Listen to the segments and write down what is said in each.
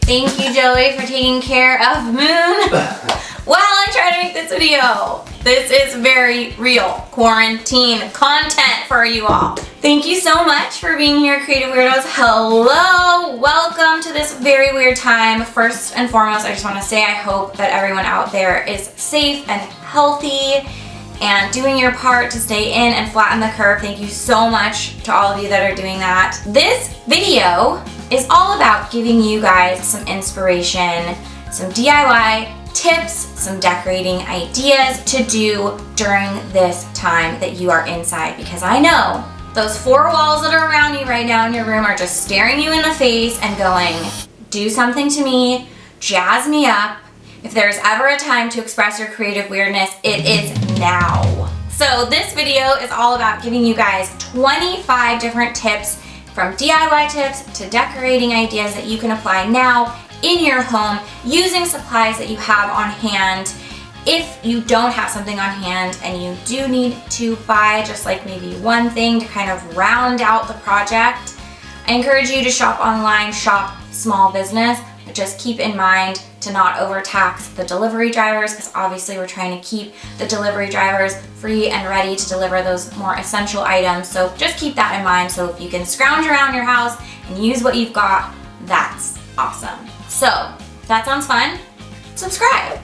Thank you, Joey, for taking care of Moon while I try to make this video. This is very real quarantine content for you all. Thank you so much for being here, Creative Weirdos. Hello, welcome to this very weird time. First and foremost, I just want to say I hope that everyone out there is safe and healthy and doing your part to stay in and flatten the curve. Thank you so much to all of you that are doing that. This video is all about giving you guys some inspiration, some DIY tips, some decorating ideas to do during this time that you are inside, because I know those four walls that are around you right now in your room are just staring you in the face and going, do something to me, jazz me up. If there's ever a time to express your creative weirdness, it is now. So this video is all about giving you guys 25 different tips, from DIY tips to decorating ideas that you can apply now in your home using supplies that you have on hand. If you don't have something on hand and you do need to buy just like maybe one thing to kind of round out the project, I encourage you to shop online, shop small business, but just keep in mind to not overtax the delivery drivers, because obviously we're trying to keep the delivery drivers free and ready to deliver those more essential items. So just keep that in mind. So if you can scrounge around your house and use what you've got, that's awesome. So if that sounds fun, subscribe.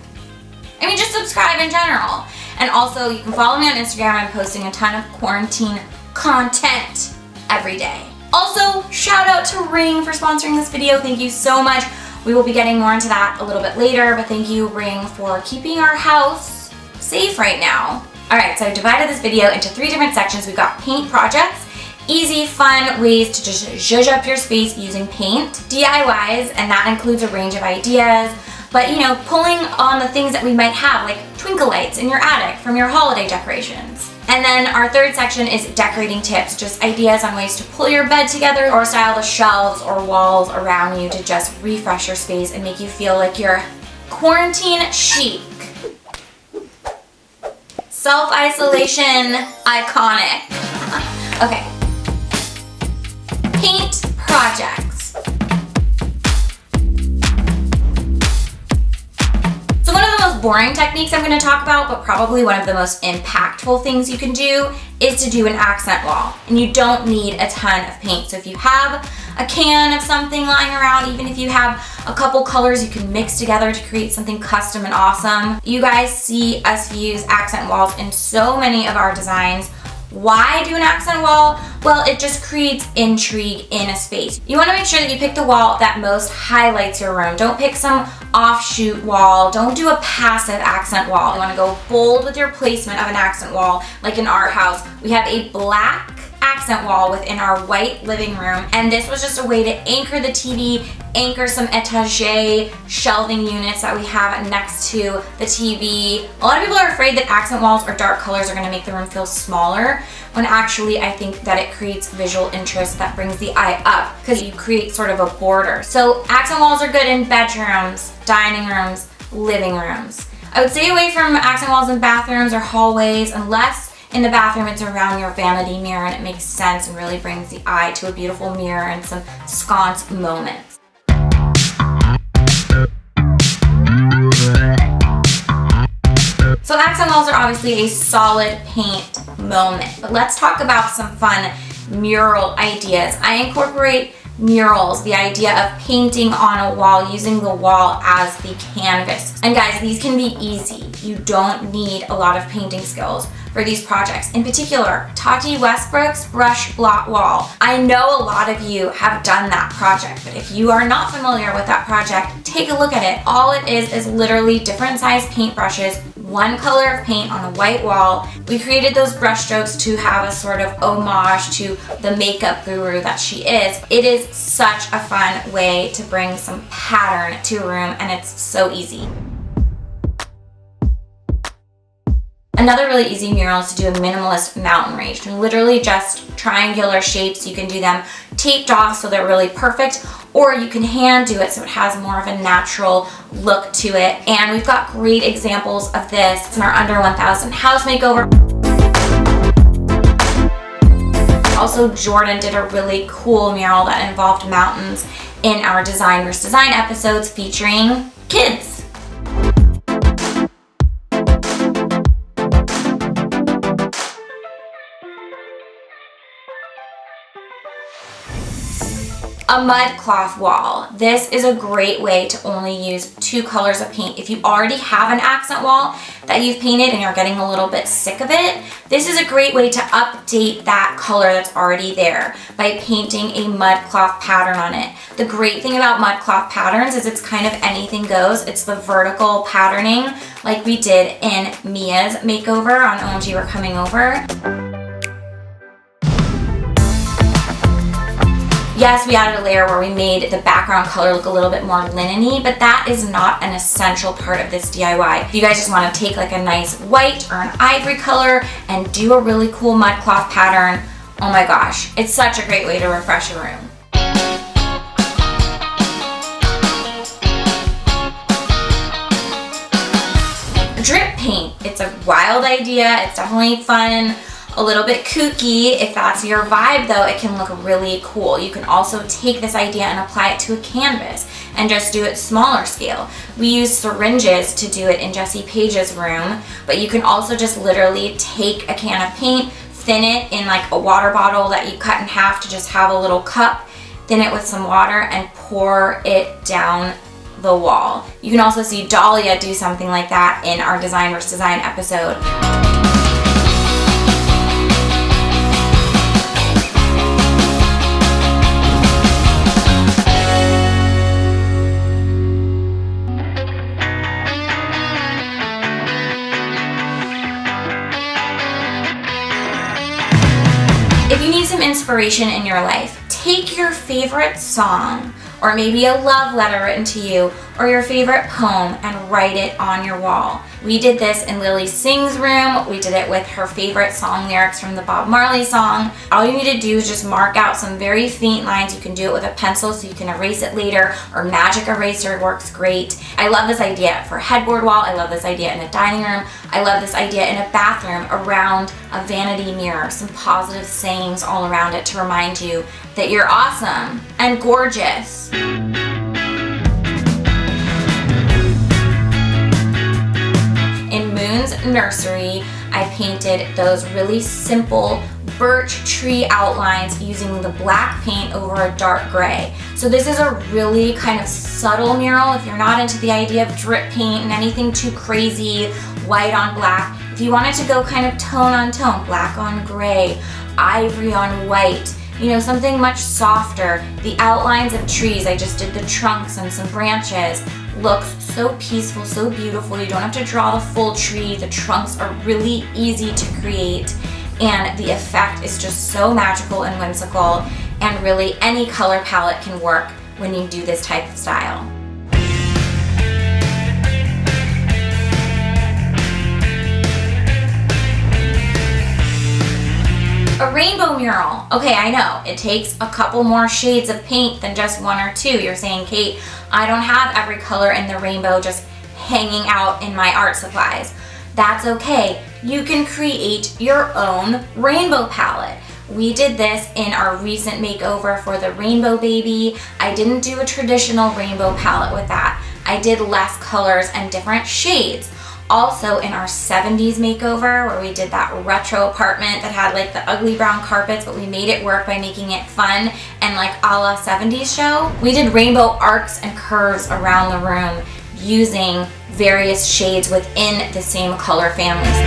I mean, just subscribe in general. And also you can follow me on Instagram. I'm posting a ton of quarantine content every day. Also, shout out to Ring for sponsoring this video. Thank you so much. We will be getting more into that a little bit later, but thank you, Ring, for keeping our house safe right now. All right, so I've divided this video into 3 different sections. We've got paint projects, easy, fun ways to just zhuzh up your space using paint, DIYs, and that includes a range of ideas, but you know, pulling on the things that we might have, like twinkle lights in your attic from your holiday decorations. And then our third section is decorating tips, just ideas on ways to pull your bed together or style the shelves or walls around you to just refresh your space and make you feel like you're quarantine chic. Self-isolation iconic. Okay. Paint projects. So one of the most boring techniques I'm going to talk about, but probably one of the most impactful things you can do, is to do an accent wall. And you don't need a ton of paint. So if you have a can of something lying around, even if you have a couple colors you can mix together to create something custom and awesome. You guys see us use accent walls in so many of our designs. Why do an accent wall? Well, it just creates intrigue in a space. You want to make sure that you pick the wall that most highlights your room. Don't pick some offshoot wall. Don't do a passive accent wall. You want to go bold with your placement of an accent wall. Like in our house, we have a black accent wall within our white living room, and this was just a way to anchor the TV, anchor some étagère shelving units that we have next to the TV. A lot of people are afraid that accent walls or dark colors are going to make the room feel smaller, when actually I think that it creates visual interest that brings the eye up, because you create sort of a border. So accent walls are good in bedrooms, dining rooms, living rooms. I would stay away from accent walls in bathrooms or hallways, unless in the bathroom it's around your vanity mirror and it makes sense and really brings the eye to a beautiful mirror and some sconce moments. So accent walls are obviously a solid paint moment, but let's talk about some fun mural ideas. I incorporate murals, the idea of painting on a wall, using the wall as the canvas. And guys, these can be easy. You don't need a lot of painting skills for these projects. In particular, Tati Westbrook's brush blot wall. I know a lot of you have done that project, but if you are not familiar with that project, take a look at it. All it is literally different size paintbrushes, one color of paint on a white wall. We created those brush strokes to have a sort of homage to the makeup guru that she is. It is such a fun way to bring some pattern to a room, and it's so easy. Another really easy mural is to do a minimalist mountain range. Literally just triangular shapes. You can do them taped off so they're really perfect, or you can hand do it so it has more of a natural look to it. And we've got great examples of this in our Under 1000 house makeover. Also, Jordan did a really cool mural that involved mountains in our Design vs. Design episodes featuring kids. A mud cloth wall. This is a great way to only use 2 colors of paint. If you already have an accent wall that you've painted and you're getting a little bit sick of it, this is a great way to update that color that's already there by painting a mud cloth pattern on it. The great thing about mud cloth patterns is it's kind of anything goes. It's the vertical patterning like we did in Mia's makeover on OMG We're Coming Over. Yes, we added a layer where we made the background color look a little bit more linen-y, but that is not an essential part of this DIY. If you guys just want to take like a nice white or an ivory color and do a really cool mud cloth pattern, oh my gosh, it's such a great way to refresh a room. Drip paint, it's a wild idea, it's definitely fun. A little bit kooky. If that's your vibe though, it can look really cool. You can also take this idea and apply it to a canvas and just do it smaller scale. We use syringes to do it in Jessie Page's room, but you can also just literally take a can of paint, thin it in like a water bottle that you cut in half to just have a little cup, thin it with some water and pour it down the wall. You can also see Dahlia do something like that in our Design vs. Design episode. If you need some inspiration in your life, take your favorite song or maybe a love letter written to you or your favorite poem and write it on your wall. We did this in Lily Sing's room. We did it with her favorite song lyrics from the Bob Marley song. All you need to do is just mark out some very faint lines. You can do it with a pencil so you can erase it later, or magic eraser works great. I love this idea for a headboard wall. I love this idea in a dining room. I love this idea in a bathroom around a vanity mirror. Some positive sayings all around it to remind you that you're awesome and gorgeous. In Moon's nursery, I painted those really simple birch tree outlines using the black paint over a dark gray. So this is a really kind of subtle mural if you're not into the idea of drip paint and anything too crazy, white on black. If you wanted to go kind of tone on tone, black on gray, ivory on white, you know, something much softer. The outlines of trees, I just did the trunks and some branches. Looks so peaceful, so beautiful. You don't have to draw the full tree. The trunks are really easy to create, and the effect is just so magical and whimsical, and really any color palette can work when you do this type of style. A rainbow mural. Okay, I know, it takes a couple more shades of paint than just 1 or 2. You're saying, Kate, I don't have every color in the rainbow just hanging out in my art supplies. That's okay. You can create your own rainbow palette. We did this in our recent makeover for the rainbow baby. I didn't do a traditional rainbow palette with that. I did less colors and different shades. Also in our 70s makeover where we did that retro apartment that had like the ugly brown carpets, but we made it work by making it fun and like a la 70s show. We did rainbow arcs and curves around the room using various shades within the same color families.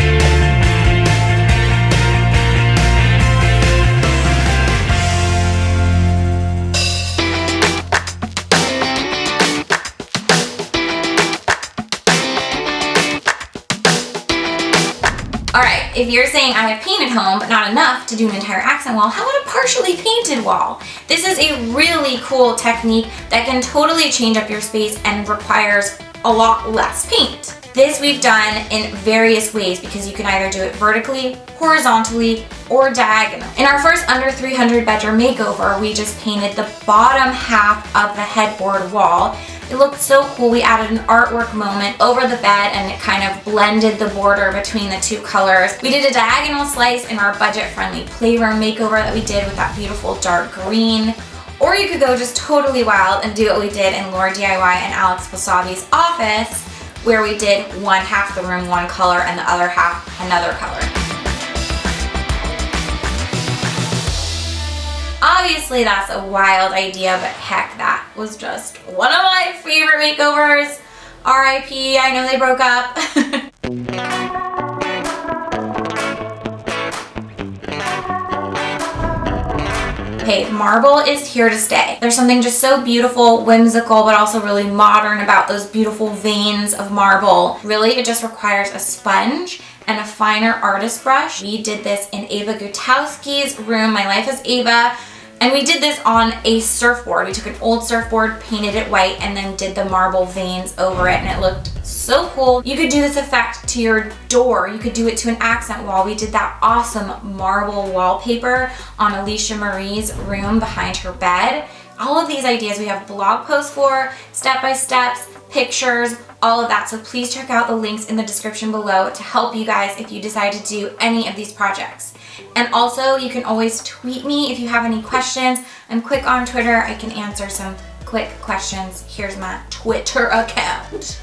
Alright, if you're saying I have paint at home but not enough to do an entire accent wall, how about a partially painted wall? This is a really cool technique that can totally change up your space and requires a lot less paint. This we've done in various ways because you can either do it vertically, horizontally, or diagonal. In our first under 300 bedroom makeover, we just painted the bottom half of the headboard wall It looked so cool. We added an artwork moment over the bed and it kind of blended the border between the two colors. We did a diagonal slice in our budget-friendly playroom makeover that we did with that beautiful dark green. Or you could go just totally wild and do what we did in Laura DIY and Alex Wasabi's office, where we did one half the room one color and the other half another color. Obviously that's a wild idea, but heck, that was just one of my favorite makeovers. RIP, I know they broke up. Okay, marble is here to stay. There's something just so beautiful, whimsical, but also really modern about those beautiful veins of marble. Really, it just requires a sponge and a finer artist brush. We did this in Ava Gutowski's room, My Life as Ava, and we did this on a surfboard. We took an old surfboard, painted it white, and then did the marble veins over it, and it looked so cool. You could do this effect to your door. You could do it to an accent wall. We did that awesome marble wallpaper on Alicia Marie's room behind her bed. All of these ideas we have blog posts for, step-by-steps, pictures, all of that. So please check out the links in the description below to help you guys if you decide to do any of these projects. And also, you can always tweet me if you have any questions. I'm quick on Twitter. I can answer some quick questions. Here's my Twitter account.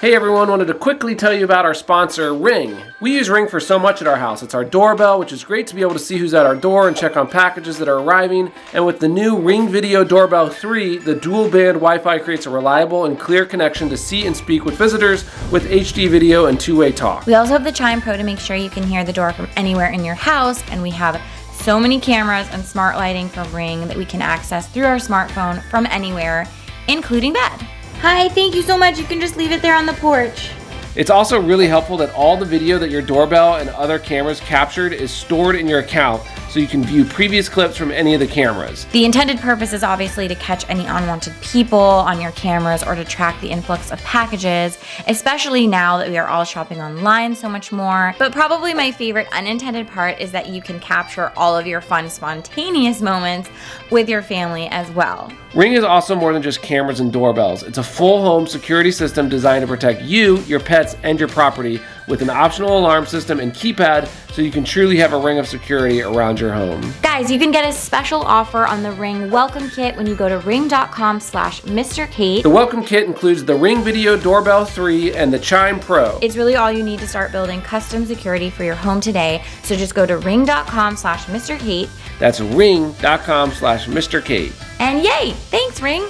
Hey everyone, wanted to quickly tell you about our sponsor, Ring. We use Ring for so much at our house. It's our doorbell, which is great to be able to see who's at our door and check on packages that are arriving. And with the new Ring Video Doorbell 3, the dual band Wi-Fi creates a reliable and clear connection to see and speak with visitors with HD video and two-way talk. We also have the Chime Pro to make sure you can hear the door from anywhere in your house, and we have so many cameras and smart lighting from Ring that we can access through our smartphone from anywhere, including bed. Hi, thank you so much. You can just leave it there on the porch. It's also really helpful that all the video that your doorbell and other cameras captured is stored in your account, so you can view previous clips from any of the cameras. The intended purpose is obviously to catch any unwanted people on your cameras or to track the influx of packages, especially now that we are all shopping online so much more. But probably my favorite unintended part is that you can capture all of your fun, spontaneous moments with your family as well. Ring is also more than just cameras and doorbells. It's a full home security system designed to protect you, your pets, and your property with an optional alarm system and keypad, so you can truly have a ring of security around your home. Guys, you can get a special offer on the Ring Welcome Kit when you go to ring.com/MrKate. The Welcome Kit includes the Ring Video Doorbell 3 and the Chime Pro. It's really all you need to start building custom security for your home today, so just go to ring.com/MrKate. That's ring.com/MrKate. And yay! Thanks, Ring!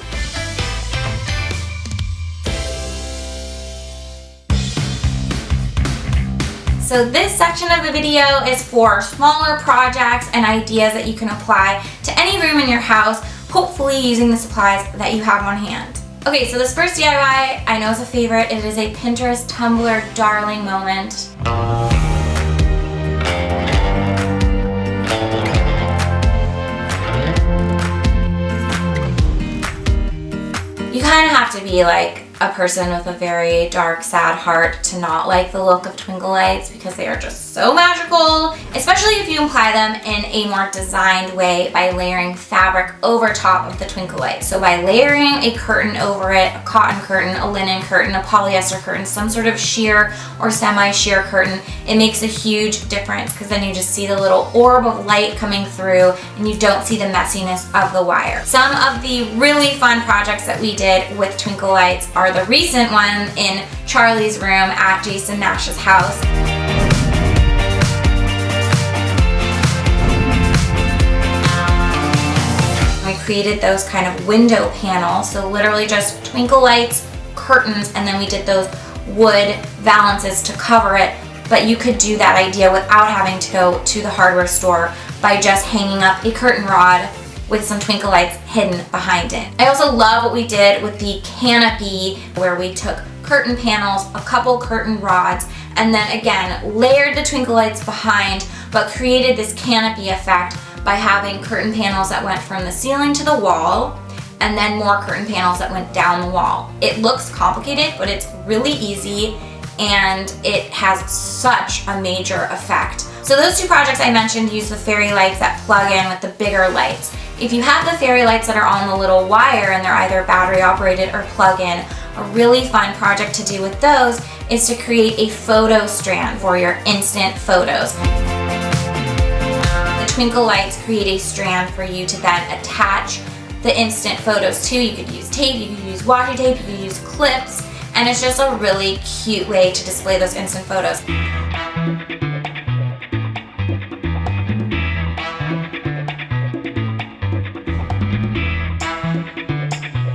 So this section of the video is for smaller projects and ideas that you can apply to any room in your house, hopefully using the supplies that you have on hand. Okay, so this first DIY I know is a favorite. It is a Pinterest Tumblr darling moment. You kind of have to be like a person with a very dark, sad heart to not like the look of twinkle lights because they are just so magical, especially if you apply them in a more designed way by layering fabric over top of the twinkle lights. So by layering a curtain over it, a cotton curtain, a linen curtain, a polyester curtain, some sort of sheer or semi-sheer curtain, it makes a huge difference because then you just see the little orb of light coming through and you don't see the messiness of the wire. Some of the really fun projects that we did with twinkle lights are the recent one in Charlie's room at Jason Nash's house. We created those kind of window panels, so literally just twinkle lights, curtains, and then we did those wood valances to cover it. But you could do that idea without having to go to the hardware store by just hanging up a curtain rod with some twinkle lights hidden behind it. I also love what we did with the canopy, where we took curtain panels, a couple curtain rods, and then again layered the twinkle lights behind, but created this canopy effect by having curtain panels that went from the ceiling to the wall, and then more curtain panels that went down the wall. It looks complicated, but it's really easy, and it has such a major effect. So those two projects I mentioned use the fairy lights that plug in with the bigger lights. If you have the fairy lights that are on the little wire and they're either battery operated or plug-in, a really fun project to do with those is to create a photo strand for your instant photos. The twinkle lights create a strand for you to then attach the instant photos to. You could use tape, you could use washi tape, you could use clips, and it's just a really cute way to display those instant photos.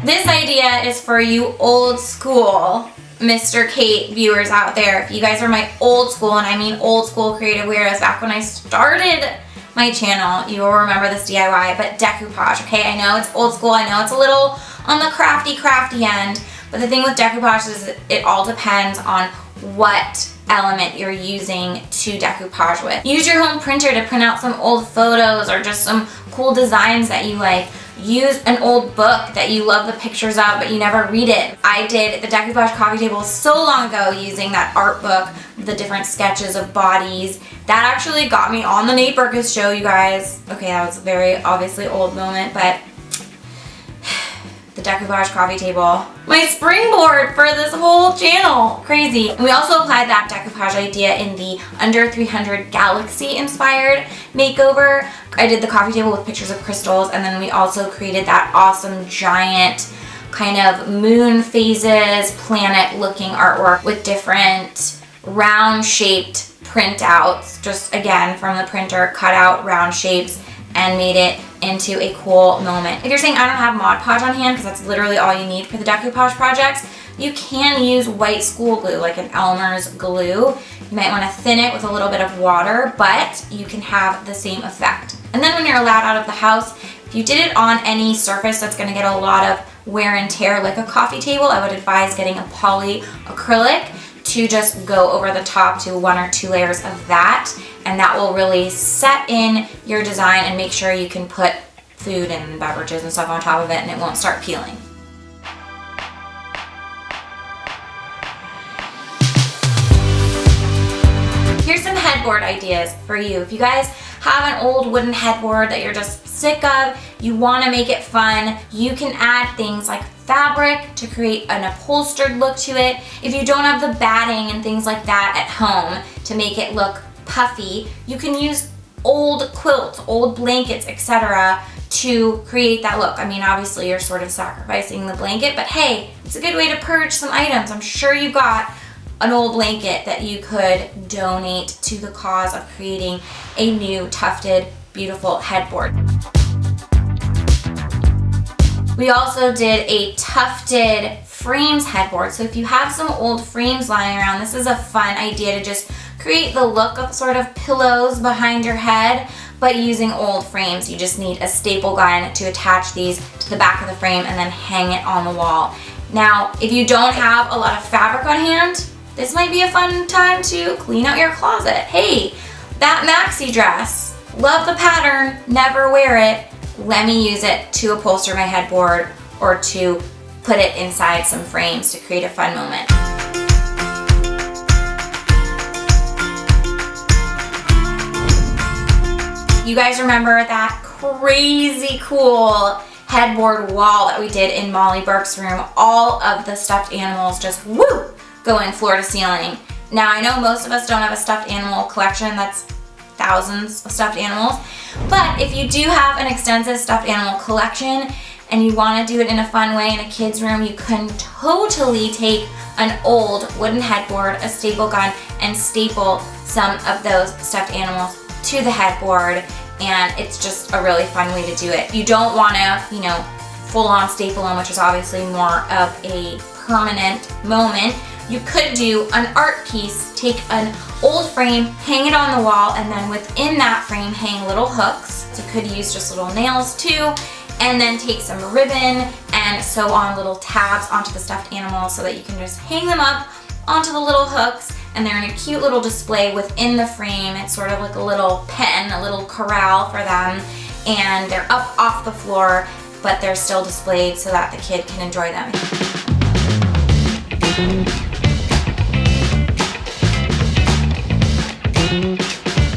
This idea is for you old school Mr. Kate viewers out there. If you guys are my old school, and I mean old school creative weirdos, back when I started my channel, you will remember this DIY, but decoupage, okay? I know it's old school, I know it's a little on the crafty end, but the thing with decoupage is it all depends on what element you're using to decoupage with. Use your home printer to print out some old photos or just some cool designs that you like. Use an old book that you love the pictures of but you never read it. I did the decoupage coffee table so long ago using that art book, the different sketches of bodies. That actually got me on the Nate Berkus show, you guys. Okay, that was a very obviously old moment, but the decoupage coffee table, my springboard for this whole channel. Crazy. And we also applied that decoupage idea in the Under 300 Galaxy inspired makeover. I did the coffee table with pictures of crystals, and then we also created that awesome giant kind of moon phases, planet looking artwork with different round shaped printouts, just again from the printer, cut out round shapes and made it into a cool moment. If you're saying I don't have Mod Podge on hand, because that's literally all you need for the decoupage projects, you can use white school glue, like an Elmer's glue. You might want to thin it with a little bit of water, but you can have the same effect. And then when you're allowed out of the house, if you did it on any surface that's going to get a lot of wear and tear, like a coffee table, I would advise getting a poly acrylic to just go over the top to 1 or 2 layers of that, and that will really set in your design and make sure you can put food and beverages and stuff on top of it and it won't start peeling. Here's some headboard ideas for you. If you guys have an old wooden headboard that you're just sick of, you want to make it fun, you can add things like fabric to create an upholstered look to it. If you don't have the batting and things like that at home to make it look puffy, you can use old quilts, old blankets, etc. to create that look. I mean, obviously you're sort of sacrificing the blanket, but hey, it's a good way to purge some items. I'm sure you got an old blanket that you could donate to the cause of creating a new tufted, beautiful headboard. We also did a tufted frames headboard. So if you have some old frames lying around, this is a fun idea to just create the look of sort of pillows behind your head, but using old frames. You just need a staple gun to attach these to the back of the frame and then hang it on the wall. Now, if you don't have a lot of fabric on hand, this might be a fun time to clean out your closet. Hey, that maxi dress, love the pattern, never wear it. Let me use it to upholster my headboard or to put it inside some frames to create a fun moment. You guys remember that crazy cool headboard wall that we did in Molly Burke's room? All of the stuffed animals just woo, going floor to ceiling. Now I know most of us don't have a stuffed animal collection that's thousands of stuffed animals, but if you do have an extensive stuffed animal collection and you want to do it in a fun way in a kid's room, you can totally take an old wooden headboard, a staple gun, and staple some of those stuffed animals to the headboard, and it's just a really fun way to do it. You don't want to, you know, full on staple them, which is obviously more of a permanent moment. You could do an art piece, take an old frame, hang it on the wall, and then within that frame hang little hooks. So you could use just little nails too, and then take some ribbon and sew on little tabs onto the stuffed animals so that you can just hang them up onto the little hooks, and they're in a cute little display within the frame. It's sort of like a little pen, a little corral for them, and they're up off the floor, but they're still displayed so that the kid can enjoy them.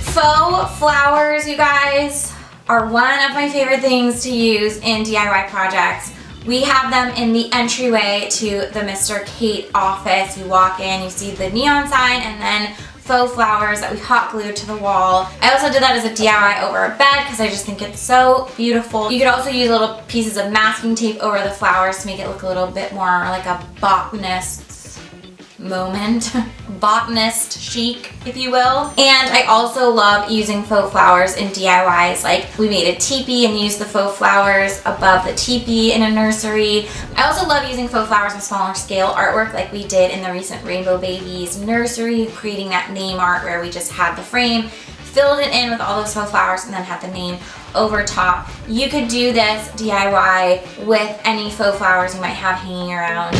Faux flowers, you guys. are one of my favorite things to use in DIY projects. We have them in the entryway to the MRKATE office. You walk in, you see the neon sign, and then faux flowers that we hot glued to the wall. I also did that as a DIY over a bed because I just think it's so beautiful. You could also use little pieces of masking tape over the flowers to make it look a little bit more like a botanist moment. Botanist chic, if you will. And I also love using faux flowers in DIYs. Like we made a teepee and used the faux flowers above the teepee in a nursery. I also love using faux flowers in smaller scale artwork like we did in the recent Rainbow Babies nursery, creating that name art where we just had the frame, filled it in with all those faux flowers, and then had the name over top. You could do this DIY with any faux flowers you might have hanging around.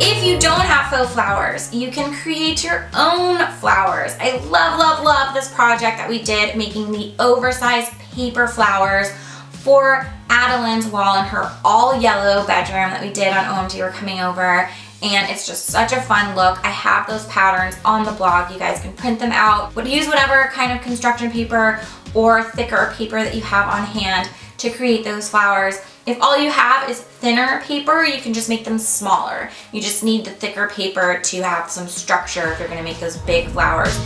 If you don't have faux flowers, you can create your own flowers. I love, love, love this project that we did making the oversized paper flowers for Adeline's wall in her all yellow bedroom that we did on OMG We're Coming Over. And it's just such a fun look. I have those patterns on the blog. You guys can print them out. But use whatever kind of construction paper or thicker paper that you have on hand to create those flowers. If all you have is thinner paper, you can just make them smaller. You just need the thicker paper to have some structure if you're gonna make those big flowers.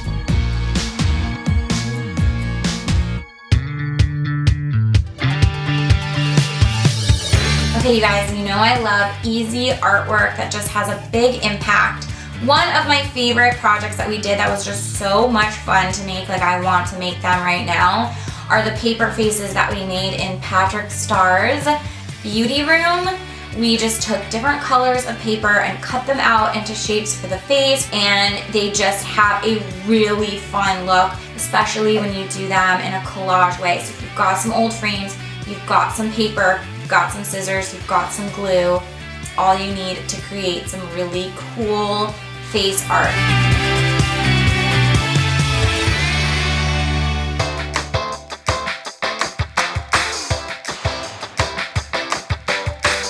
Okay, you guys, you know I love easy artwork that just has a big impact. One of my favorite projects that we did that was just so much fun to make, like I want to make them right now, are the paper faces that we made in Patrick Starr's beauty room. We just took different colors of paper and cut them out into shapes for the face, and they just have a really fun look, especially when you do them in a collage way. So if you've got some old frames, you've got some paper, you've got some scissors, you've got some glue, it's all you need to create some really cool face art.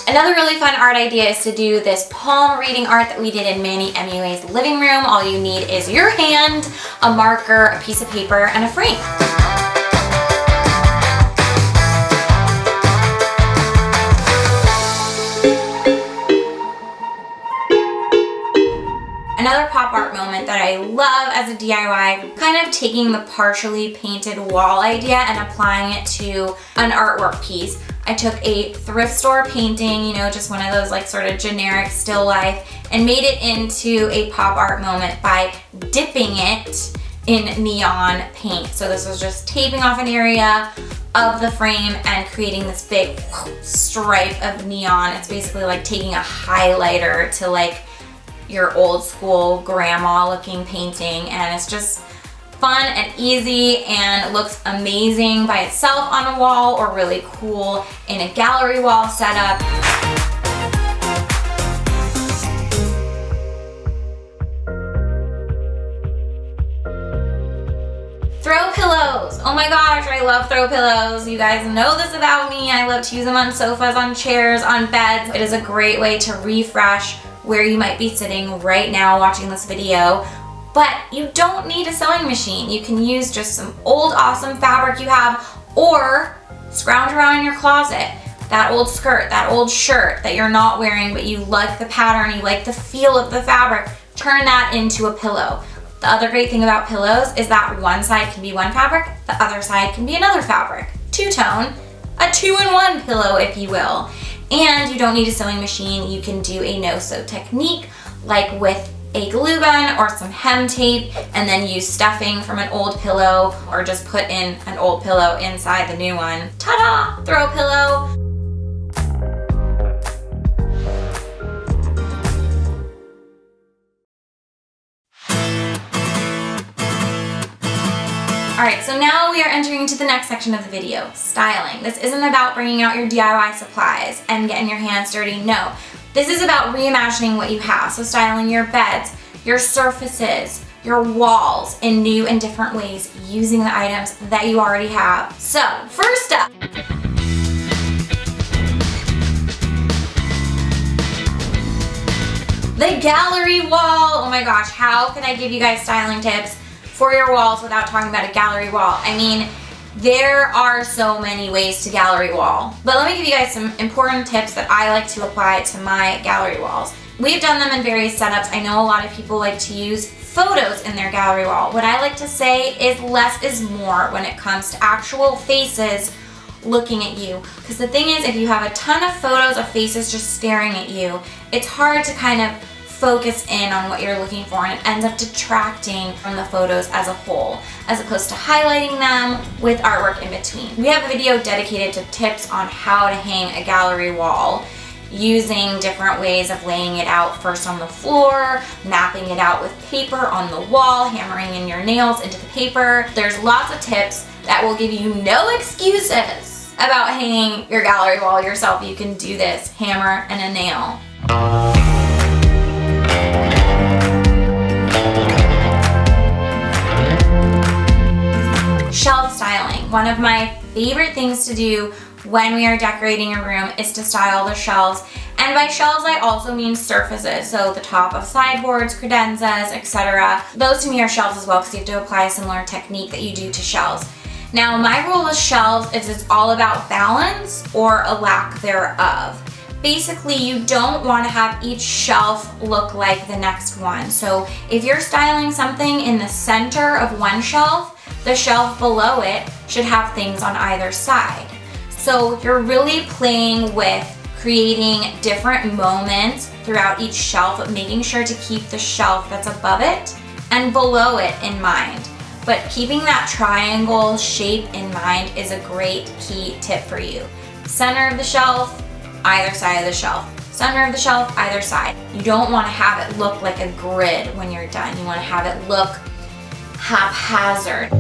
Another really fun art idea is to do this palm reading art that we did in Manny MUA's living room. All you need is your hand, a marker, a piece of paper, and a frame. Another pop art moment that I love as a DIY, kind of taking the partially painted wall idea and applying it to an artwork piece. I took a thrift store painting, you know, just one of those like sort of generic still life, and made it into a pop art moment by dipping it in neon paint. So this was just taping off an area of the frame and creating this big stripe of neon. It's basically like taking a highlighter to like your old school grandma looking painting, and it's just fun and easy and looks amazing by itself on a wall or really cool in a gallery wall setup. Throw pillows. Oh my gosh, I love throw pillows. You guys know this about me. I love to use them on sofas, on chairs, on beds. It is a great way to refresh where you might be sitting right now watching this video. But you don't need a sewing machine. You can use just some old awesome fabric you have, or scrounge around in your closet. That old skirt, that old shirt that you're not wearing but you like the pattern, you like the feel of the fabric, turn that into a pillow. The other great thing about pillows is that one side can be one fabric, the other side can be another fabric. Two-tone, a two-in-one pillow if you will. And you don't need a sewing machine. You can do a no-sew technique like with a glue gun or some hem tape, and then use stuffing from an old pillow, or just put in an old pillow inside the new one. Ta-da! Throw pillow. Alright, so now we are entering into the next section of the video, styling. This isn't about bringing out your DIY supplies and getting your hands dirty, no. This is about reimagining what you have, so styling your beds, your surfaces, your walls in new and different ways using the items that you already have. So, first up, The gallery wall. Oh my gosh, how can I give you guys styling tips for your walls without talking about a gallery wall? I mean, there are so many ways to gallery wall, but let me give you guys some important tips that I like to apply to my gallery walls. We've done them in various setups. I know a lot of people like to use photos in their gallery wall. What I like to say is less is more when it comes to actual faces looking at you. Because the thing is, if you have a ton of photos of faces just staring at you, it's hard to kind of focus in on what you're looking for, and it ends up detracting from the photos as a whole, as opposed to highlighting them with artwork in between. We have a video dedicated to tips on how to hang a gallery wall using different ways of laying it out, first on the floor, mapping it out with paper on the wall, hammering in your nails into the paper. There's lots of tips that will give you no excuses about hanging your gallery wall yourself. You can do this, hammer and a nail. Shelf styling. One of my favorite things to do when we are decorating a room is to style the shelves. And by shelves, I also mean surfaces. So the top of sideboards, credenzas, etc. Those to me are shelves as well, because you have to apply a similar technique that you do to shelves. Now, my rule with shelves is it's all about balance or a lack thereof. Basically, you don't want to have each shelf look like the next one. So if you're styling something in the center of one shelf, the shelf below it should have things on either side. So you're really playing with creating different moments throughout each shelf, but making sure to keep the shelf that's above it and below it in mind. But keeping that triangle shape in mind is a great key tip for you. Center of the shelf, either side of the shelf. Center of the shelf, either side. You don't want to have it look like a grid when you're done. You want to have it look haphazard.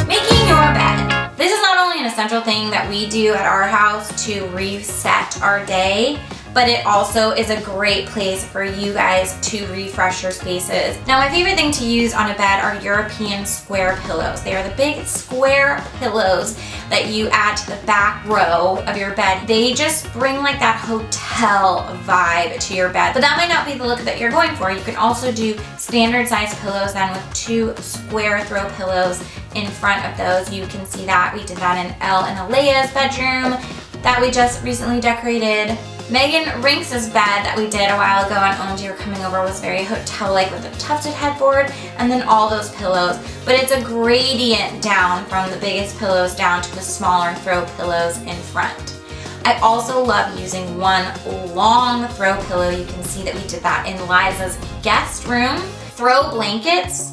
Making your bed. This is not only an essential thing that we do at our house to reset our day, but it also is a great place for you guys to refresh your spaces. Now, my favorite thing to use on a bed are European square pillows. They are the big square pillows that you add to the back row of your bed. They just bring like that hotel vibe to your bed. But that might not be the look that you're going for. You can also do standard size pillows then with 2 square throw pillows in front of those. You can see that. We did that in Elle and Alea's bedroom that we just recently decorated. Megan Rinks' bed that we did a while ago and owned you were coming over was very hotel-like with a tufted headboard and then all those pillows. But it's a gradient down from the biggest pillows down to the smaller throw pillows in front. I also love using one long throw pillow. You can see that we did that in Liza's guest room. Throw blankets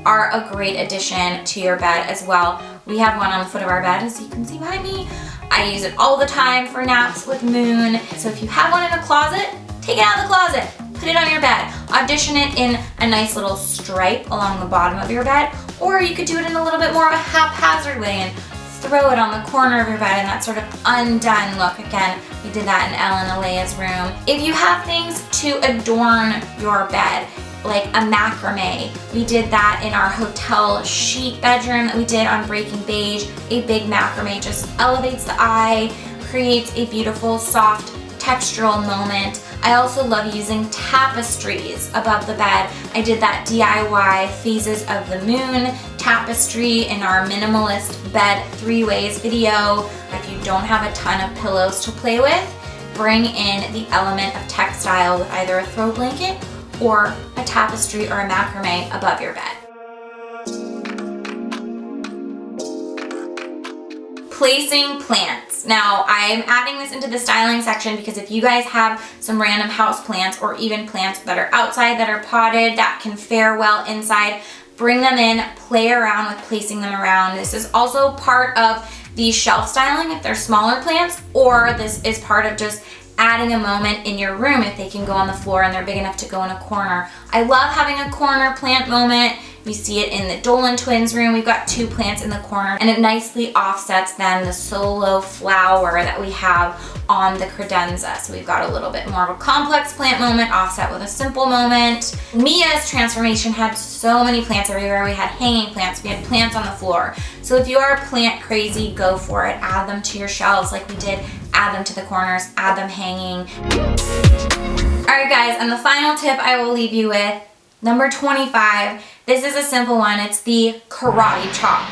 are a great addition to your bed as well. We have one on the foot of our bed, as you can see behind me. I use it all the time for naps with Moon. So if you have one in a closet, take it out of the closet, put it on your bed. Audition it in a nice little stripe along the bottom of your bed, or you could do it in a little bit more of a haphazard way and throw it on the corner of your bed in that sort of undone look. Again, we did that in Elle and Alea's room. If you have things to adorn your bed, like a macrame. We did that in our hotel chic bedroom that we did on Breaking Beige. A big macrame just elevates the eye, creates a beautiful, soft, textural moment. I also love using tapestries above the bed. I did that DIY Phases of the Moon tapestry in our Minimalist Bed 3 Ways video. If you don't have a ton of pillows to play with, bring in the element of textile with either a throw blanket or a tapestry or a macrame above your bed. Placing plants. Now, I'm adding this into the styling section because if you guys have some random house plants or even plants that are outside that are potted that can fare well inside, bring them in, play around with placing them around. This is also part of the shelf styling if they're smaller plants, or this is part of just adding a moment in your room if they can go on the floor and they're big enough to go in a corner. I love having a corner plant moment. You see it in the Dolan twins room. We've got 2 plants in the corner and it nicely offsets then the solo flower that we have on the credenza. So we've got a little bit more of a complex plant moment offset with a simple moment. Mia's transformation had so many plants everywhere. We had hanging plants, we had plants on the floor. So if you are plant crazy, go for it. Add them to your shelves like we did add them to the corners, add them hanging. Alright guys, and the final tip I will leave you with, number 25. This is a simple one. It's the karate chop.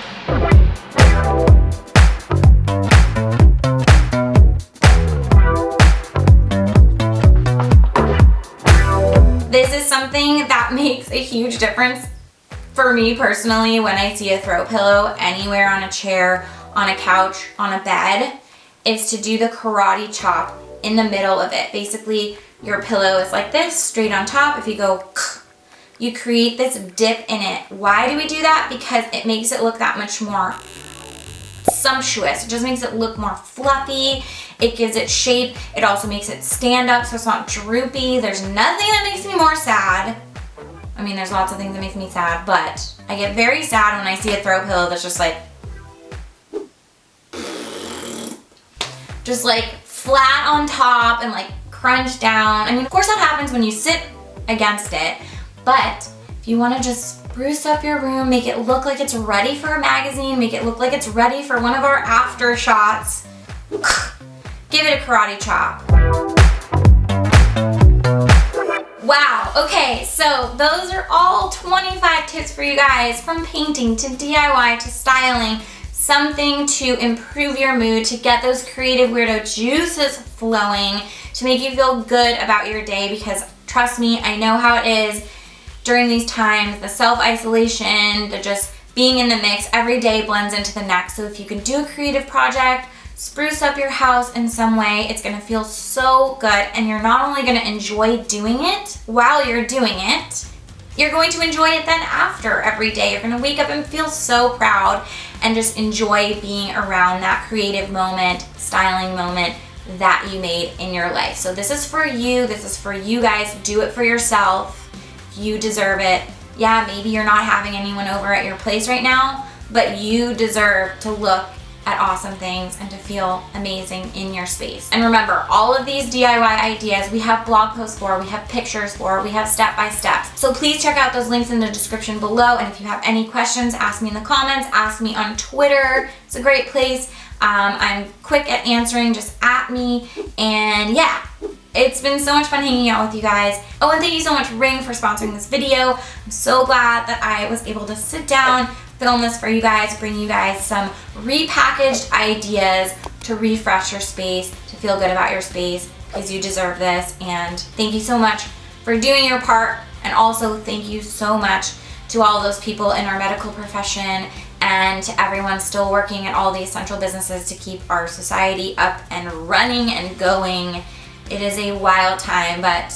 This is something that makes a huge difference for me personally when I see a throw pillow anywhere on a chair, on a couch, on a bed, is to do the karate chop in the middle of it. Basically, your pillow is like this, straight on top. If you go, you create this dip in it. Why do we do that? Because it makes it look that much more sumptuous. It just makes it look more fluffy. It gives it shape. It also makes it stand up so it's not droopy. There's nothing that makes me more sad. I mean, there's lots of things that make me sad, but I get very sad when I see a throw pillow that's just like flat on top and like crunched down. I mean, of course that happens when you sit against it, but if you want to just spruce up your room, make it look like it's ready for a magazine, make it look like it's ready for one of our after shots, give it a karate chop. Wow, okay, so those are all 25 tips for you guys, from painting to DIY to styling, something to improve your mood, to get those creative weirdo juices flowing, to make you feel good about your day, because trust me, I know how it is during these times, the self-isolation, the just being in the mix, every day blends into the next. So if you can do a creative project, spruce up your house in some way, it's gonna feel so good, and you're not only gonna enjoy doing it while you're doing it, you're going to enjoy it then after every day. You're gonna wake up and feel so proud and just enjoy being around that creative moment, styling moment that you made in your life. So this is for you, this is for you guys. Do it for yourself. You deserve it. Yeah, maybe you're not having anyone over at your place right now, but you deserve to look at awesome things and to feel amazing in your space. And remember, all of these DIY ideas, we have blog posts for, we have pictures for, we have step-by-steps. So please check out those links in the description below, and if you have any questions, ask me in the comments, ask me on Twitter. It's a great place. I'm quick at answering, just at me, and yeah. It's been so much fun hanging out with you guys. Oh, and thank you so much, Ring, for sponsoring this video. I'm so glad that I was able to sit down, film this for you guys, bring you guys some repackaged ideas to refresh your space, to feel good about your space, because you deserve this. And thank you so much for doing your part. And also thank you so much to all those people in our medical profession and to everyone still working at all the essential businesses to keep our society up and running and going. It is a wild time, but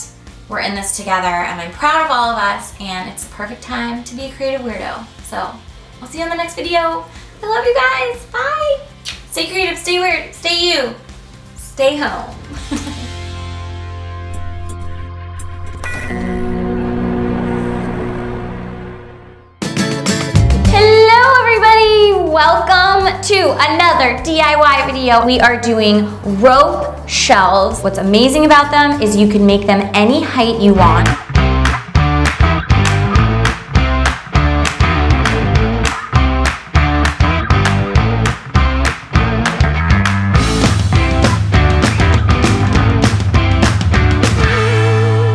we're in this together, and I'm proud of all of us, and it's a perfect time to be a creative weirdo. So I'll see you in the next video. I love you guys. Bye. Stay creative, stay weird, stay you, stay home. Welcome to another DIY video. We are doing rope shelves. What's amazing about them is you can make them any height you want.